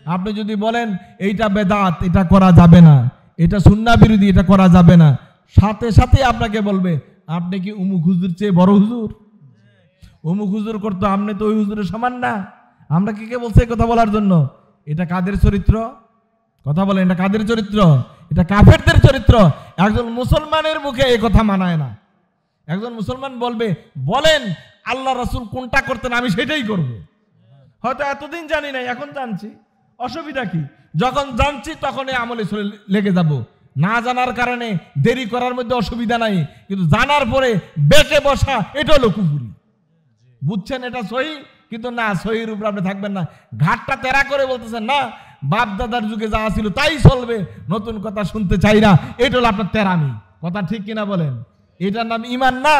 আপনি যদি বলেন এইটা বেদাত, এটা করা যাবে না, এটা সুন্নাহ বিরোধী, এটা করা যাবে না, সাথে সাথে আপনাকে বলবে আপনি কি অমুক হুজুর চেয়ে বড় হুজুর? অমুক হুজুর করতো, আপনি তো ওই হুজুরের সমান না। আমরা কে বলছে এই কথা বলার জন্য? এটা কাদের চরিত্র? কথা বলেন, এটা কাদের চরিত্র? এটা কাফেরদের চরিত্র। একজন মুসলমানের মুখে এই কথা মানায় না। একজন মুসলমান বলবে, বলেন আল্লাহ রাসূল কোনটা করতেন, আমি সেটাই করব। হয়তো এতদিন জানি না, এখন জানছি, অসুবিধা কি? যখন জানছি তখন এই আমলে লেগে যাব। না জানার কারণে দেরি করার মধ্যে অসুবিধা নাই, কিন্তু জানার পরে বেঁকে বসা এটা হলো কুফরি। বুঝছেন? এটা সহি, কিন্তু না, সহির উপর আপনি থাকবেন না। ঘাটটা তেরা করে বলতেছেন না, বাপ দাদার যুগে যা ছিল তাই চলবে, নতুন কথা শুনতে চাই না, এটা হলো আপনার তেরামি। কথা ঠিক কিনা বলেন? এটার নাম ঈমান না।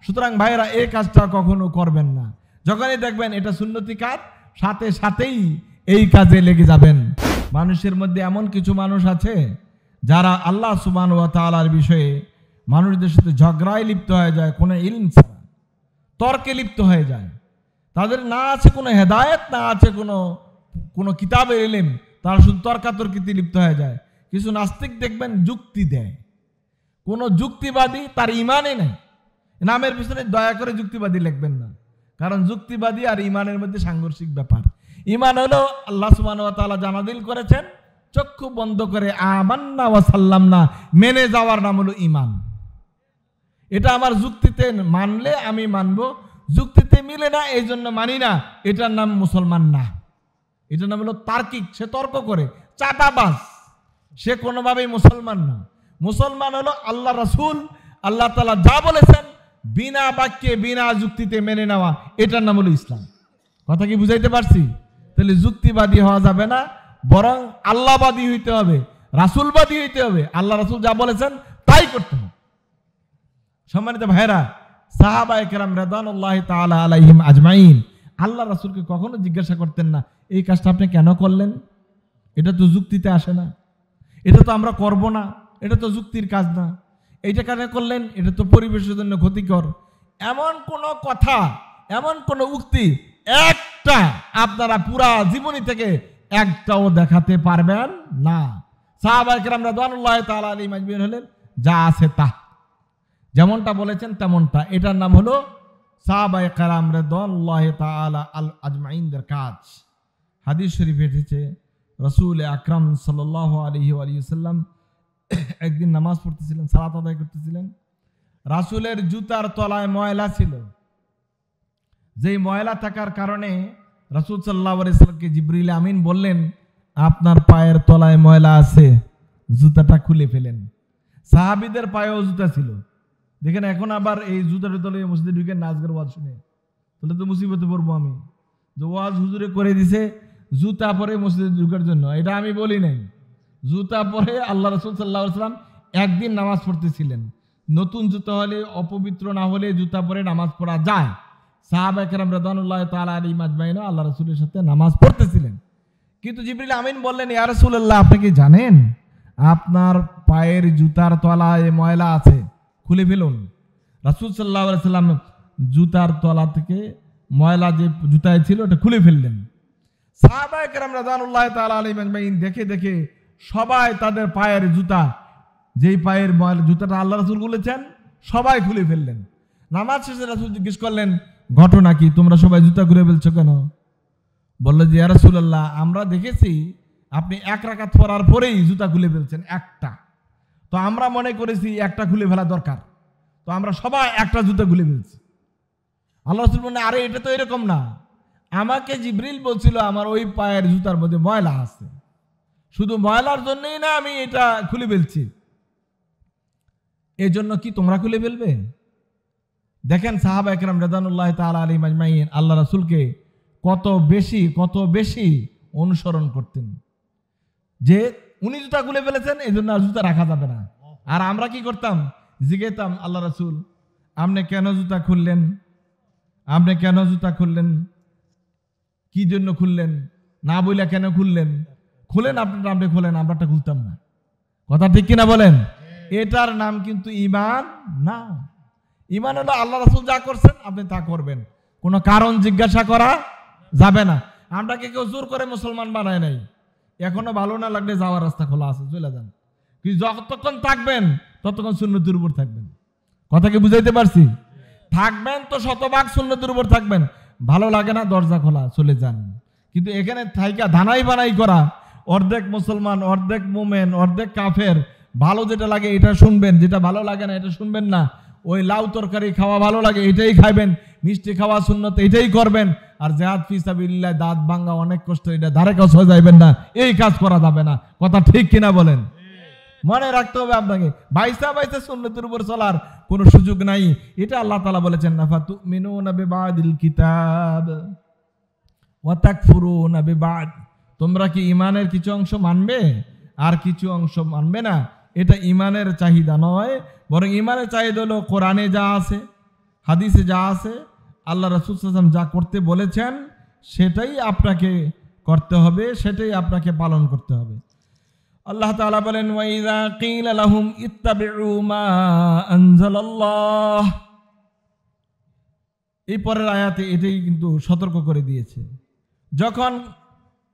সুতরাং ভাইরা, এই কাজটা কখনো করবেন না। যখনই দেখবেন এটা সুন্নতি কাজ, সাথে সাথেই এই কাজে লেগে যাবেন। মানুষের মধ্যে এমন কিছু মানুষ আছে যারা আল্লাহ সুবহানাহু ওয়া তাআলার বিষয়ে মানুষদের সাথে ঝগড়ায় লিপ্ত হয়ে যায়, কোনো ইলম ছাড়া তর্কে লিপ্ত হয়ে যায়। তাদের না আছে কোনো হেদায়েত, না আছে কোনো কিতাবের ইলম, তারা শুধু তর্কাতর্কিতে লিপ্ত হয়ে যায়। কিছু নাস্তিক দেখবেন যুক্তি দেয়। কোনো যুক্তিবাদী তার ইমানই নেই। নামের পিছনে দয়া করে যুক্তিবাদী লিখবেন না, কারণ যুক্তিবাদী আর ইমানের মধ্যে সাংঘর্ষিক ব্যাপার। ইমান হলো আল্লাহ সুবহানাহু ওয়া তাআলা জানাদিল করেছেন, চক্ষু বন্ধ করে আমান্না ওয়া সাল্লামনা মেনে যাওয়ার নাম হলো ইমান। এটা আমার যুক্তিতে মানলে আমি মানবো, যুক্তিতে মিলে না এই জন্য মানি না, এটার নাম মুসলমান না। এটার নাম হলো তার্কিক। সে তর্ক করে, চাটাবাজ, সে কোনোভাবেই মুসলমান না। মুসলমান হলো আল্লাহ রাসূল, আল্লাহ তাআলা যা বলেছেন বিনা বাক্যে বিনা যুক্তিতে মেনে নেওয়া, এটার নাম হলো ইসলাম। কথা কি বুঝাইতে পারছি? তাহলে যুক্তিবাদী হওয়া যাবে না, বরং আল্লাহবাদী হইতে হবে, রাসূলবাদী হইতে হবে। আল্লাহ রাসূল যা বলেছেন তাই করতে হবে। সম্মানিত ভাইরা, সাহাবায়ে কেরাম রাদিয়াল্লাহু তাআলা আলাইহিম আজমাইন আল্লাহ রাসূলকে কখনো জিজ্ঞাসা করতেন না, এই কাজটা আপনি কেন করলেন? এটা তো যুক্তিতে আসে না, এটা তো আমরা করব না, এটা তো যুক্তির কাজ না, এইটা কেন করলেন? এটা তো পরিবেশের জন্য ক্ষতিকর। এমন কোন কথা, এমন কোন উক্তি একটা আপনারা পুরা জীবনী থেকে একটাও দেখাতে পারবেন না। সাহাবায়ে কেরাম রাদিয়াল্লাহু তাআলা আলাইহিম আজমাইন হলেন যা আছে তা, যেমনটা বলেছেন তেমনটা। এটার নাম হলো সাহাবায়ে কেরাম রাদিয়াল্লাহু তাআলা আজমাইনদের কাজ। হাদিস শরীফে এসেছে, রাসূল আকরাম সাল্লাল্লাহু আলাইহি ওয়াসাল্লাম একদিন নামাজ পড়তেছিলেন, সালাত আদায় করতেছিলেন। রাসূলের জুতার তলায় ময়লা ছিল। যেই ময়লা থাকার কারণে রাসূল সাল্লাল্লাহু আলাইহি ওয়াসাল্লামকে জিবরিল আমিন বললেন, আপনার পায়ের তলায় ময়লা আছে, জুতাটা খুলে ফেলেন। সাহাবীদের পায়েও জুতা ছিল। দেখেন, এখন আবার এই জুতার তলায় মসজিদে ঢুকে নাচ গান ওয়াজ শুনে, তাহলে তো মুসিবতে পড়বো আমি। যে ওয়াজ হুজুরে করে দিছে জুতা পরে মসজিদে ঢুকার জন্য, এটা আমি বলি নাই। জুতা পরে আল্লাহ রাসূল সাল্লাল্লাহু আলাইহি ওয়াসাল্লাম একদিন নামাজ পড়তেছিলেন। নতুন জুতা হলে, অপবিত্র না হলে জুতা পরে নামাজ পড়া যায়। সাহাবায়ে কেরাম রাদিয়াল্লাহু তাআলা আলাইহিম আজমাইন আল্লাহ রাসূলের সাথে নামাজ পড়তেছিলেন, কিন্তু জিবরিল আমিন বললেন, ইয়া রাসূলুল্লাহ, আপনি কি জানেন আপনার পায়ের জুতার তলায় ময়লা আছে, খুলে ফেলুন। রাসূল সাল্লাল্লাহু আলাইহি ওয়াসাল্লাম জুতার তলা থেকে ময়লা যে জুতায় ছিল ওটা খুলে ফেললেন। সাহাবায়ে কেরাম রাদিয়াল্লাহু তাআলা আলাইহিম আজমাইন দেখে দেখে সবাই তাদের পায়ের জুতা, যেই পায়ের ময়লা জুতাটা আল্লাহ রাসূল বলেছেন, সবাই খুলে ফেললেন। নামাজ শেষে রাসূল জিজ্ঞেস করলেন, ঘটনা কি, তোমরা সবাই জুতা খুলে ফেলছো কেন? বলল যে, ইয়া রাসূলুল্লাহ, আমরা দেখেছি আপনি এক রাকাত পড়ার পরেই জুতা খুলে ফেলছেন একটা, তো আমরা মনে করেছি একটা খুলে ফেলা দরকার, তো আমরা সবাই একটা জুতা খুলে ফেলছি। আল্লাহ রাসূল বললেন, আরে এটা তো এরকম না, আমাকে জিবরিল বলছিল আমার ওই পায়ের জুতার মধ্যে ময়লা আছে, শুধু ময়লার জন্যই না আমি এটা খুলে ফেলছি, এই জন্য কি তোমরা খুলে ফেলবে? দেখেন সাহাবায়ে কেরাম রাদিয়াল্লাহু তাআলা আলাইহিম আজমাইন আল্লাহ রাসূলকে কত বেশি অনুসরণ করতেন, যে উনি জুতা খুলে ফেলেছেন এই জন্য আর জুতা রাখা যাবে না। আর আমরা কি করতাম? জিজ্ঞেতাম, আল্লাহ রাসূল, আপনি কেন জুতা খুললেন? আপনি কেন জুতা খুললেন? কি জন্য খুললেন? না বইলা কেন খুললেন? খুলেন, আপনারটা আপনি খুলেন, আমরাটা খুলতাম না। কথা ঠিক কিনা বলেন? এটার নাম কিন্তু ঈমান না। ঈমান হলো আল্লাহ রাসূল যা করছেন আপনি তা করবেন, কোনো কারণ জিজ্ঞাসা করা যাবে না। আমরাকে কেউ জোর করে মুসলমান বানায় নাই, এখনো ভালো না লাগলে যাওয়ার রাস্তা খোলা আছে, চলে যান। কিন্তু যতক্ষণ থাকবেন ততক্ষণ সুন্নতের উপর থাকবেন। কথা কি বুঝাইতে পারছি? থাকবেন তো শতভাগ সুন্নতের উপর থাকবেন। ভালো লাগে না, দরজা খোলা, চলে যান। কিন্তু এখানে থাইকা ধানাই বানাই করা, অর্ধেক মুসলমান, অর্ধেক মোমেন, অর্ধেক কাফের, ভালো যেটা লাগে এটা শুনবেন, যেটা ভালো লাগে না এটা শুনবেন না। ওই লাউ তরকারি খাওয়া ভালো লাগে এটাই খাইবেন, মিষ্টি খাওয়া সুন্নত এটাই করবেন। আর জিহাদ ফি সাবিলিল্লাহ দাঁত ভাঙা অনেক কষ্ট, এটা ধারে কাছে যাইবেন না, এই কাজ করা যাবে না। কথা ঠিক কিনা বলেন? মনে রাখতে হবে আপনাকে, বাইসা বাইসা সুন্নতের উপর চলার কোনো সুযোগ নাই। এটা আল্লাহ তাআলা বলেছেন, আফাতুমিনুনা বিবাদিল কিতাব ওয়া তাকফুরুনা বিবাদ। তোমরা কি ইমানের কিছু অংশ মানবে আর কিছু অংশ মানবে না? এটা ইমানের চাহিদা নয়, বরং ইমানের চাহিদা হলো কোরআনে যা আছে, হাদিসে যা আছে, আল্লাহ রাসূল সাল্লাল্লাহু আলাইহি ওয়াসাল্লাম যা করতে বলেছেন সেটাই আপনাকে করতে হবে, সেটাই আপনাকে পালন করতে হবে। আল্লাহ তাআলা বলেন, ওয়া ইযা কিলা লাহুম ইত্তাবিউ মা আনজালাল্লাহ। এই পরের আয়াতে এটাই কিন্তু সতর্ক করে দিয়েছে। যখন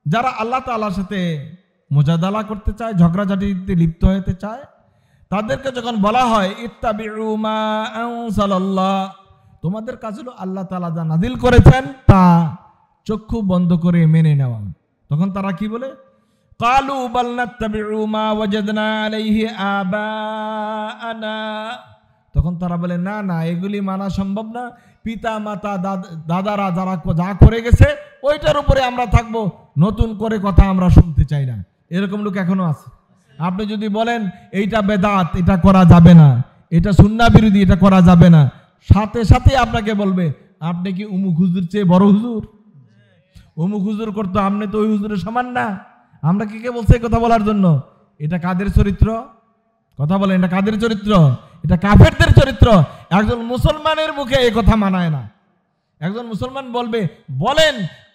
যারা আল্লাহ তাআলার সাথে মুজাদালা করতে চায়, ঝগড়াঝাটিতে লিপ্ত হতে চায়, তাদেরকে যখন বলা হয় ইত্তাবিউ মা আনজালাল্লাহ, তোমাদের কাজ হলো আল্লাহ তাআলা যা নাজিল করেছেন তা চক্ষু বন্ধ করে মেনে নেওয়া। তখন তারা কি বলে? কালু বাল নাত্তাবিউ মা ওয়াজাদনা আলাইহি আবাআনা। তখন তারা বলে, না না, এগুলি মানা সম্ভব না, পিতা মাতা দাদারা যারা যা করে গেছে ওইটার উপরে আমরা থাকবো, নতুন করে কথা আমরা শুনতে চাই না। এরকম লোক এখনো আছে। আপনি যদি বলেন এইটা বেদাত, এটা করা যাবে না, এটা সুন্নাহ বিরোধী, এটা করা যাবে না, সাথে সাথে আপনাকে বলবে আপনি কি উমুক হুজুর চেয়ে বড় হুজুর? উমুক হুজুর করতো, আপনি তো ওই হুজুরের সমান না। আমরা কে বলছে কথা বলার জন্য? এটা কাদের চরিত্র? কথা বলেন, এটা কাদের চরিত্র? এটা কাফেরদের চরিত্র। একজন মুসলমানের মুখে এই কথা মানায় না। একজন মুসলমান বলবে, বলেন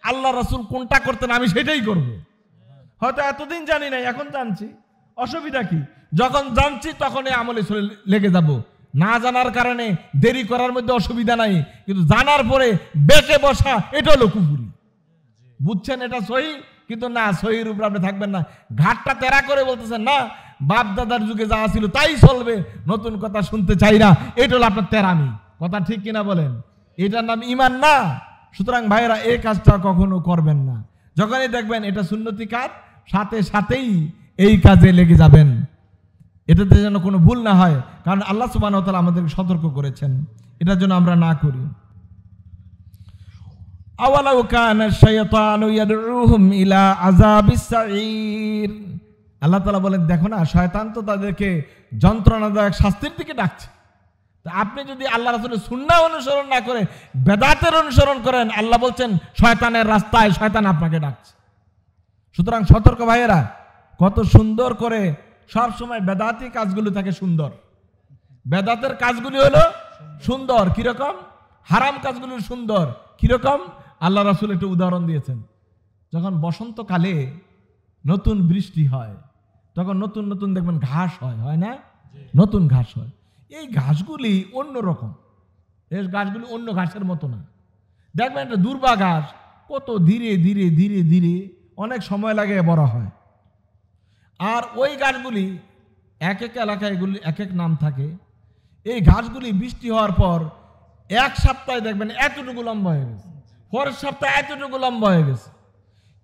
আল্লাহ রাসূল কোনটা করতেন, আমি সেটাই করব। হয়তো এতদিন জানি না, এখন জানছি, অসুবিধা কি? যখন জানছি তখন এই আমলে লেগে যাব। না জানার কারণে দেরি করার মধ্যে অসুবিধা নাই, কিন্তু জানার পরে বেঁকে বসা এটা হলো কুফরি। বুঝছেন? এটা সহি, কিন্তু না, সহির উপর আপনি থাকবেন না। ঘাটটা তেরা করে বলতেছেন, না বাপ দাদার যুগে যা ছিল তাই চলবে, নতুন কথা শুনতে চাই না, এটা হলো আপনার তেরামি। কথা ঠিক কিনা বলেন? এটার নাম ইমান না। সুতরাং ভাইয়েরা, এই কাজটা কখনো করবেন না। যখনই দেখবেন এটা সুন্নতি কাজ, সাথে সাথেই এই কাজে লেগে যাবেন, এটাতে যেন কোনো ভুল না হয়। কারণ আল্লাহ সুবহানাহু ওয়া তাআলা আমাদেরকে সতর্ক করেছেন, এটার জন্য আমরা না করি। আওয়ালাউ কানা শাইতানু ইয়াদউহুম ইলা আযাবিস সাঈর। আল্লাহ তাআলা বলেন, দেখো না, শয়তান তো তাদেরকে যন্ত্রণাদায়ক শাস্তির দিকে ডাকছে। তা আপনি যদি আল্লাহ রাসূলের সুন্নাহ অনুসরণ না করে বেদাতের অনুসরণ করেন, আল্লাহ বলছেন শয়তানের রাস্তায় শয়তান আপনাকে ডাকছে। সুতরাং সতর্ক ভাইয়েরা, কত সুন্দর করে সব সময় বেদাতি কাজগুলো থাকে সুন্দর। বেদাতের কাজগুলি হলো সুন্দর, কিরকম? হারাম কাজগুলো সুন্দর, কিরকম? আল্লাহ রাসূল একটা উদাহরণ দিয়েছেন। যখন বসন্তকালে নতুন বৃষ্টি হয়, তখন নতুন নতুন দেখবেন ঘাস হয়, হয় না? নতুন ঘাস হয়। এই ঘাসগুলি অন্যরকম, এই ঘাসগুলি অন্য ঘাসের মতো না। দেখবেন একটা দুর্বা ঘাস, কত ধীরে ধীরে ধীরে ধীরে অনেক সময় লাগে বড় হয়। আর ওই ঘাসগুলি এক এক এলাকায় এগুলি এক এক নাম থাকে। এই ঘাসগুলি বৃষ্টি হওয়ার পর এক সপ্তাহে দেখবেন এতটুকু লম্বা হয়ে গেছে, পরের সপ্তাহে এতটুকু লম্বা হয়ে গেছে।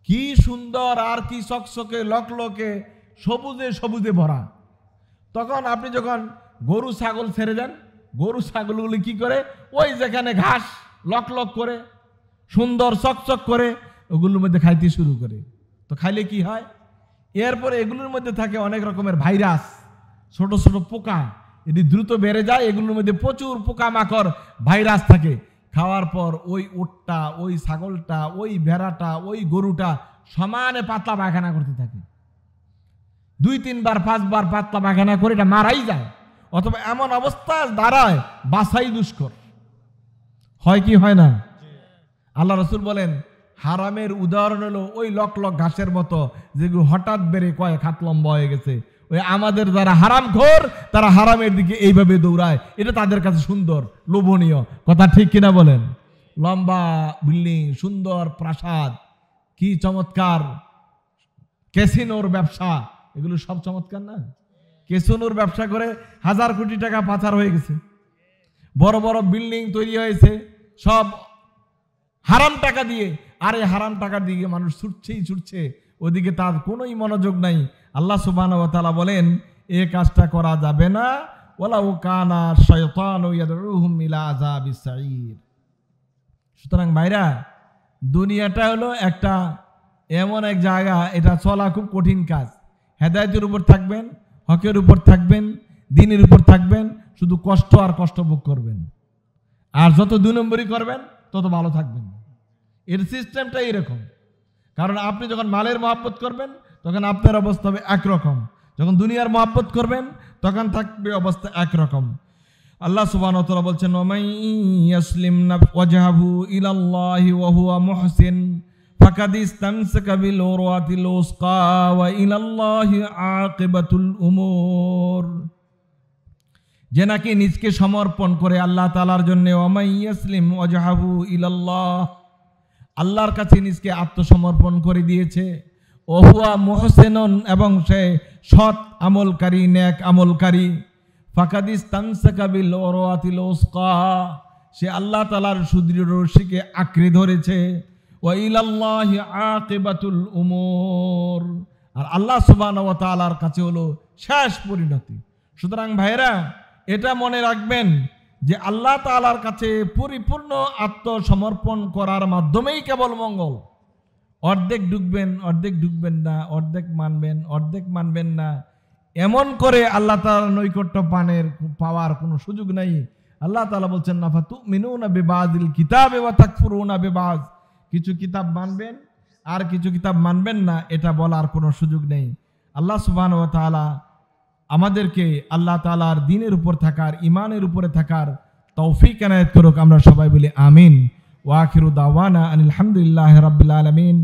কি সুন্দর আর কি চকচকে লকলকে সবুজে সবুজে ভরা। তখন আপনি যখন গরু ছাগল ছেড়ে দেন, গরু ছাগলগুলি কি করে? ওই যেখানে ঘাস লকলক করে সুন্দর চকচক করে ওগুলোর মধ্যে খাইতে শুরু করে। তো খাইলে কি হয়? এরপরে এগুলোর মধ্যে থাকে অনেক রকমের ভাইরাস, ছোট ছোট পোকা, এটি দ্রুত বেড়ে যায়। এগুলোর মধ্যে প্রচুর পোকামাকড় ভাইরাস থাকে। খাওয়ার পর ওই উটটা, ওই ছাগলটা, ওই ভেড়াটা, ওই গরুটা সমানে পাতলা পায়খানা করতে থাকে। 2-3 বার 5 বার পাতলা পায়খানা করে এটা মারাই যায়, অথবা এমন অবস্থা দাঁড়ায় বাছাই দুষ্কর হয়। কি হয় না? আল্লাহ রাসূল বলেন, হারামের উদাহরণ হলো ওই লক লক ঘাসের মতো, যেগুলো হঠাৎ বেড়ে কয়েক হাত লম্বা হয়ে গেছে। ওই আমাদের যারা হারামখোর, তারা হারামের দিকে এইভাবে দৌড়ায়, এটা তাদের কাছে সুন্দর, লোভনীয়। কথা ঠিক কিনা বলেন? লম্বা বিল্ডিং, সুন্দর প্রাসাদ, কি চমৎকার ক্যাসিনোর ব্যবসা, এগুলো সব চমৎকার না? ক্যাসিনোর ব্যবসা করে হাজার কোটি টাকা পাচার হয়ে গেছে, বড় বড় বিল্ডিং তৈরি হয়েছে সব হারাম টাকা দিয়ে। আর এই হারাম টাকার দিকে মানুষ ছুটছে, ওদিকে তার কোনোই মনোযোগ নাই। আল্লাহ সুবহানাহু ওয়া তাআলা বলেন এ কাজটা করা যাবে না। ওয়ালাউ কানা শাইতানু ইয়াদউহুম ইলা আযাবিস সাঈর। সুতরাং ভাইরা, দুনিয়াটা হলো একটা এমন এক জায়গা, এটা চলা খুব কঠিন কাজ। হেদায়েতের উপর থাকবেন, হকের উপর থাকবেন, দ্বীনের উপর থাকবেন, শুধু কষ্ট আর কষ্ট ভোগ করবেন। আর যত 2 নম্বরই করবেন তত ভালো থাকবেন। এর সিস্টেমটা এরকম। কারণ আপনি যখন মালের মহব্বত করবেন তখন আপনার অবস্থা হবে একরকম, যখন দুনিয়ার মহব্বত করবেন তখন থাকবে অবস্থা একরকম। আল্লাহ সুবহানাহু ওয়া তাআলা বলছেন ওয়ামাই ইয়াসলিম ওয়াজহাহু ইলাল্লাহি ওয়া হুয়া মুহসিন ফাকাদ ইসতামসাকা বিল উরওয়াতিল উসকা ওয়া ইলাল্লাহি আকিবাতুল উমুর। যে নাকি নিজকে সমর্পণ করে আল্লাহ তাআলার জন্য, ওয়ামাই ইয়াসলিম ওয়াজহাহু ইলাল্লাহ, আল্লাহর কাছে নিজকে আত্মসমর্পণ করে দিয়েছে, ওহুয়া মুহসিনুন, এবং সে সৎ আমলকারী, নেক আমলকারী, ফাকাদ ইসতামসাকা বিল উরওয়াতিল উসকা, সে আল্লাহ তাআলার সুদৃঢ় রশিকে আঁকড়ে ধরেছে, ওয়া ইলাল্লাহি আকিবাতুল উমুর, আর আল্লাহ সুবহানাহু ওয়া তাআলার কাছে হলো শেষ পরিণতি। সুতরাং ভাইরা, এটা মনে রাখবেন যে আল্লাহ তাআলার কাছে পরিপূর্ণ আত্মসমর্পণ করার মাধ্যমেই কেবল মঙ্গল। অর্ধেক ঢুকবেন না, অর্ধেক মানবেন না, এমন করে আল্লাহ তাআলার নৈকট্য পাওয়ার কোনো সুযোগ নাই। আল্লাহ তাআলা বলছেন না ফাতুমিনুনা বিবাযিল কিতাবে ওয়া তাকফুরুনা বিবায, কিছু কিতাব মানবেন আর কিছু কিতাব মানবেন না, এটা বলার কোনো সুযোগ নেই। আল্লাহ সুবহানাহু ওয়া তাআলা আমাদেরকে আল্লাহ তাআলার দ্বীনের উপর থাকার, ঈমানের উপরে থাকার তৌফিক এনায়েত করুক। আমরা সবাই বলি আমিন। ওয়া আখিরু দাওয়ানা আনিল হামদুলিল্লাহি রাব্বিল আলামিন।